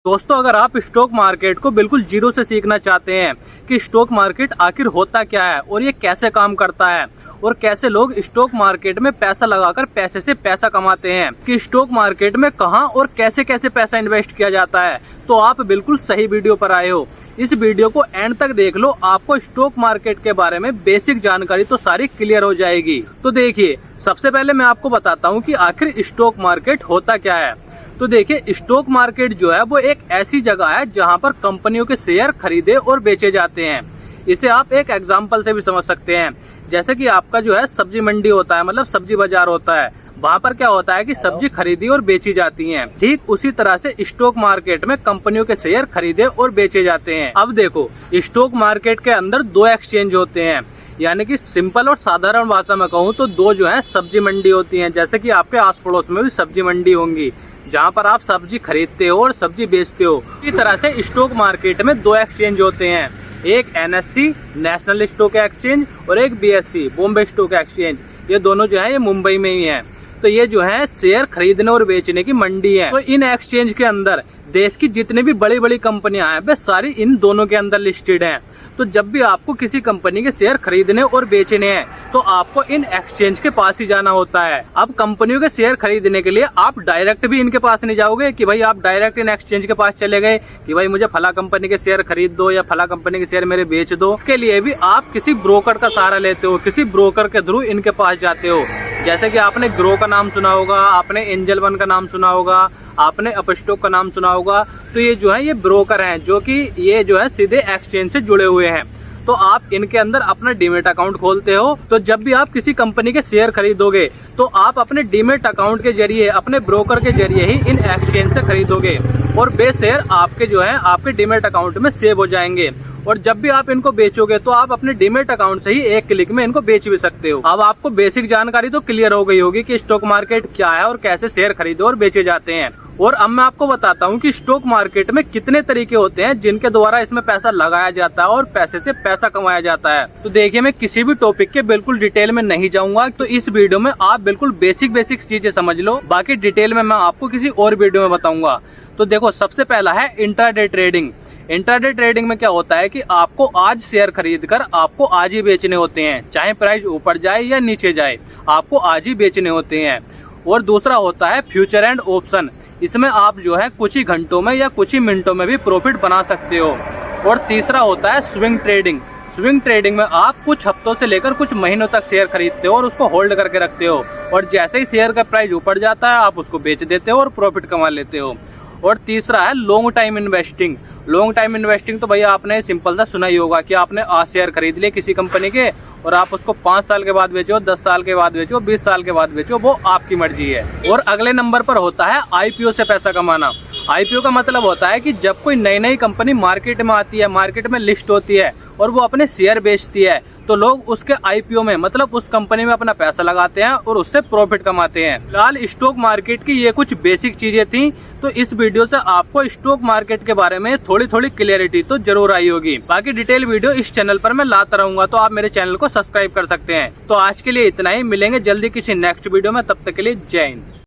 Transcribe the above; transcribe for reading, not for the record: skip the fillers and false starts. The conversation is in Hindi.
दोस्तों, अगर आप स्टॉक मार्केट को बिल्कुल जीरो से सीखना चाहते हैं कि स्टॉक मार्केट आखिर होता क्या है और ये कैसे काम करता है और कैसे लोग स्टॉक मार्केट में पैसा लगाकर पैसे से पैसा कमाते हैं, कि स्टॉक मार्केट में कहां और कैसे कैसे पैसा इन्वेस्ट किया जाता है, तो आप बिल्कुल सही वीडियो पर आए हो। इस वीडियो को एंड तक देख लो, आपको स्टॉक मार्केट के बारे में बेसिक जानकारी तो सारी क्लियर हो जाएगी। तो देखिए, सबसे पहले मैं आपको बताता हूँ कि आखिर स्टॉक मार्केट होता क्या है। तो देखिए, स्टॉक मार्केट जो है वो एक ऐसी जगह है जहां पर कंपनियों के शेयर खरीदे और बेचे जाते हैं। इसे आप एक एग्जांपल से भी समझ सकते हैं। जैसे कि आपका जो है सब्जी मंडी होता है, मतलब सब्जी बाजार होता है, वहाँ पर क्या होता है कि सब्जी खरीदी और बेची जाती हैं। ठीक उसी तरह से स्टॉक मार्केट में कंपनियों के शेयर खरीदे और बेचे जाते हैं। अब देखो, स्टॉक मार्केट के अंदर दो एक्सचेंज होते हैं, यानी कि सिंपल और साधारण भाषा में कहूँ तो दो जो है सब्जी मंडी होती हैं। जैसे कि आपके आस पड़ोस में भी सब्जी मंडी होंगी जहाँ पर आप सब्जी खरीदते हो और सब्जी बेचते हो। इसी तरह से स्टॉक मार्केट में दो एक्सचेंज होते हैं, एक NSE नेशनल स्टॉक एक्सचेंज और एक BSE बॉम्बे स्टॉक एक्सचेंज। ये दोनों जो है ये मुंबई में ही है। तो ये जो है शेयर खरीदने और बेचने की मंडी है। तो इन एक्सचेंज के अंदर देश की जितनी भी बड़ी बड़ी कंपनियां हैं वे सारी इन दोनों के अंदर लिस्टेड हैं। तो जब भी आपको किसी कंपनी के शेयर खरीदने और बेचने हैं तो आपको इन एक्सचेंज के पास ही जाना होता है। अब कंपनियों के शेयर खरीदने के लिए आप डायरेक्ट भी इनके पास नहीं जाओगे कि भाई आप डायरेक्ट इन एक्सचेंज के पास चले गए कि भाई मुझे फला कंपनी के शेयर खरीद दो या फला कंपनी के शेयर मेरे बेच दो। इसके लिए भी आप किसी ब्रोकर का सहारा लेते हो, किसी ब्रोकर के थ्रू इनके पास जाते हो। जैसे कि आपने ग्रो का नाम सुना होगा, आपने एंजल वन का नाम सुना होगा, आपने अपस्टॉक का नाम सुना होगा। तो ये जो है ये ब्रोकर हैं जो कि ये जो है सीधे एक्सचेंज से जुड़े हुए हैं। तो आप इनके अंदर अपना डीमेट अकाउंट खोलते हो। तो जब भी आप किसी कंपनी के शेयर खरीदोगे तो आप अपने डीमेट अकाउंट के जरिए, अपने ब्रोकर के जरिए ही इन एक्सचेंज से खरीदोगे और वे शेयर आपके जो है आपके डीमेट अकाउंट में सेव हो जाएंगे। और जब भी आप इनको बेचोगे तो आप अपने डीमेट अकाउंट से ही एक क्लिक में इनको बेच भी सकते हो। अब आपको बेसिक जानकारी तो क्लियर हो गई होगी कि स्टॉक मार्केट क्या है और कैसे शेयर खरीदे और बेचे जाते हैं। और अब मैं आपको बताता हूँ कि स्टॉक मार्केट में कितने तरीके होते हैं जिनके द्वारा इसमें पैसा लगाया जाता है और पैसे से पैसा कमाया जाता है। तो देखिए, मैं किसी भी टॉपिक के बिल्कुल डिटेल में नहीं जाऊंगा, तो इस वीडियो में आप बिल्कुल बेसिक चीजें समझ लो, बाकी डिटेल में मैं आपको किसी और वीडियो में बताऊंगा। तो देखो, सबसे पहला है इंट्राडे ट्रेडिंग। इंट्राडे ट्रेडिंग में क्या होता है कि आपको आज शेयर खरीदकर आपको आज ही बेचने होते हैं, चाहे प्राइस ऊपर जाए या नीचे जाए, आपको आज ही बेचने होते हैं। और दूसरा होता है फ्यूचर एंड ऑप्शन। इसमें आप जो है कुछ ही घंटों में या कुछ ही मिनटों में भी प्रॉफिट बना सकते हो। और तीसरा होता है स्विंग ट्रेडिंग। स्विंग ट्रेडिंग में आप कुछ हफ्तों से लेकर कुछ महीनों तक शेयर खरीदते हो और उसको होल्ड करके रखते हो, और जैसे ही शेयर का प्राइस ऊपर जाता है आप उसको बेच देते हो और प्रॉफिट कमा लेते हो। और तीसरा है long time investing. Long time investing तो भैया आपने सिंपल सा सुना ही होगा कि आपने आज शेयर खरीद लिए किसी कंपनी के और आप उसको 5 साल के बाद बेचो, 10 साल के बाद बेचो, 20 साल के बाद बेचो, वो आपकी मर्जी है। और अगले नंबर पर होता है IPO से पैसा कमाना। IPO का मतलब होता है कि जब कोई नई नई कंपनी मार्केट में आती है, मार्केट में लिस्ट होती है और वो अपने शेयर बेचती है, तो लोग उसके IPO में मतलब उस कंपनी में अपना पैसा लगाते हैं और उससे प्रॉफिट कमाते हैं। फिलहाल स्टॉक मार्केट की ये कुछ बेसिक चीजें थी। तो इस वीडियो से आपको स्टॉक मार्केट के बारे में थोड़ी थोड़ी क्लियरिटी तो जरूर आई होगी। बाकी डिटेल वीडियो इस चैनल पर मैं लाता रहूंगा, तो आप मेरे चैनल को सब्सक्राइब कर सकते हैं। तो आज के लिए इतना ही, मिलेंगे जल्दी किसी नेक्स्ट वीडियो में, तब तक के लिए जय हिंद।